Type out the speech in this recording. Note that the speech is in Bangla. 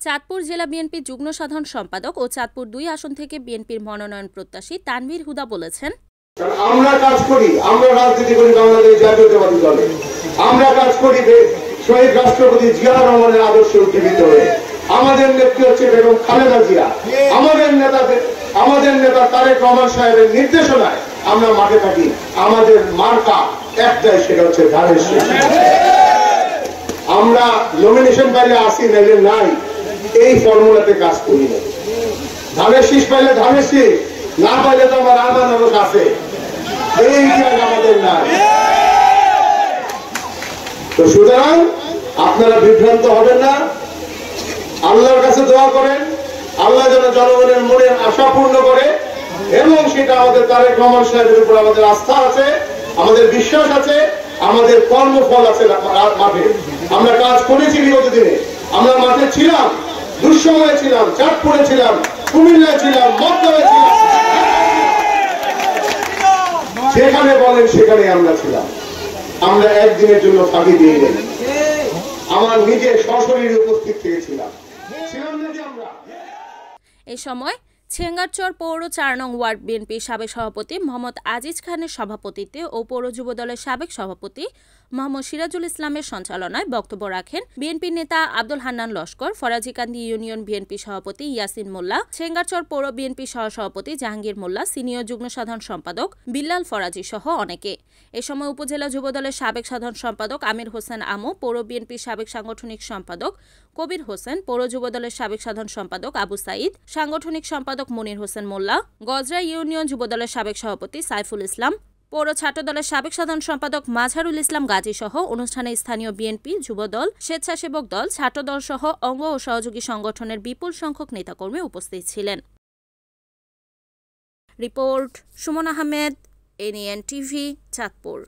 চাঁদপুর জেলা বিএনপি যুগ্ম সাধারণ সম্পাদক ও চাঁদপুর ২ আসন থেকে বিএনপির মনোনয়ন প্রত্যাশী তানভীর হুদা বলেছেন, আমরা কাজ করি, আমরা রাজনীতি করি বাংলাদেশ জাতীয়তাবাদী দলে। আমরা কাজ করি শহীদ রাষ্ট্রপতি জিয়া রহমানের আদর্শে উজ্জীবিত হয়ে। আমাদের নেত্রী হচ্ছে বেগম খালেদা জিয়া। আমাদের নেতা তারেক রহমান সাহেবের নির্দেশনায় আমরা মাঠে থাকি। আমাদের মার্কা একটাই, সেটা হচ্ছে ধানের শীষ। আমরা নমিনেশন পাইলে আসি, নাইলে নাই, এই ফর্মুলাতে কাজ করি না। ধানের শীষ পাইলে ধানের শীষ, না পাইলে তো আমার আনারস আছে, এই ইতিহাস আমাদের নাই। তো সুতরাং আপনারা বিভ্রান্ত হবেন না, আল্লাহর কাছে দোয়া করেন, আল্লাহ যেন জনগণের মনের আশা পূর্ণ করে, এবং সেটা আমাদের তারেক রহমান সাহেবের উপর আমাদের আস্থা আছে, আমাদের বিশ্বাস আছে, আমাদের কর্মফল আছে। মাঠে আমরা কাজ করেছি বিগত দিনে, আমরা মাঠে ছিলাম, দুঃসময়ে ছিলাম, চাঁদপুরে ছিলাম, কুমিল্লায় ছিলাম, মধ্যে ছিলাম, যেখানে বলেন সেখানে আমরা ছিলাম। আমরা একদিনের জন্য ফাঁকি দিয়ে গেছি, আমার নিজের সশরীরে উপস্থিত থেকেছিলাম। এ সময় ছেঙ্গারচর পৌর ৪ নং ওয়ার্ড বিএনপির সাবেক সভাপতি মোহাম্মদ আজিজ খানের সভাপতিত্বে ও পৌর যুব দলের সাবেক সভাপতি মোহাম্মদ সিরাজুল ইসলামের সঞ্চালনায় বক্তব্য রাখেন বিএনপি নেতা আব্দুল হান্নান লস্কর, ফরাজিকান্দি ইউনিয়ন বিএনপি সভাপতি ইয়াসিন মোল্লা, ছেঙ্গারচর পৌর বিএনপি সহসভাপতি জাহাঙ্গীর মোল্লা, সিনিয়র যুগ্ম সাধারণ সম্পাদক বিল্লাল ফরাজি সহ অনেকে। এ সময় উপজেলা যুব দলের সাবেক সাধারণ সম্পাদক আমির হোসেন আমু, পৌর বিএনপির সাবেক সাংগঠনিক সম্পাদক কবির হোসেন, পৌর যুব দলের সাবেক সাধারণ সম্পাদক আবু সাইদ, সাংগঠনিক সম্পাদক মনির হোসেন মোল্লা, গজরা ইউনিয়ন যুব দলের সাবেক সভাপতি সাইফুল ইসলাম, পৌর ছাত্র দলের সাবেক সাধারণ সম্পাদক মাজহারুল ইসলাম গাজী সহ অনুষ্ঠানে স্থানীয় বিএনপি, যুবদল, স্বেচ্ছাসেবক দল, ছাত্রদল সহ অঙ্গ ও সহযোগী সংগঠনের বিপুল সংখ্যক নেতাকর্মী উপস্থিত ছিলেন। Report Suman Ahmed, NN TV, Chandpur.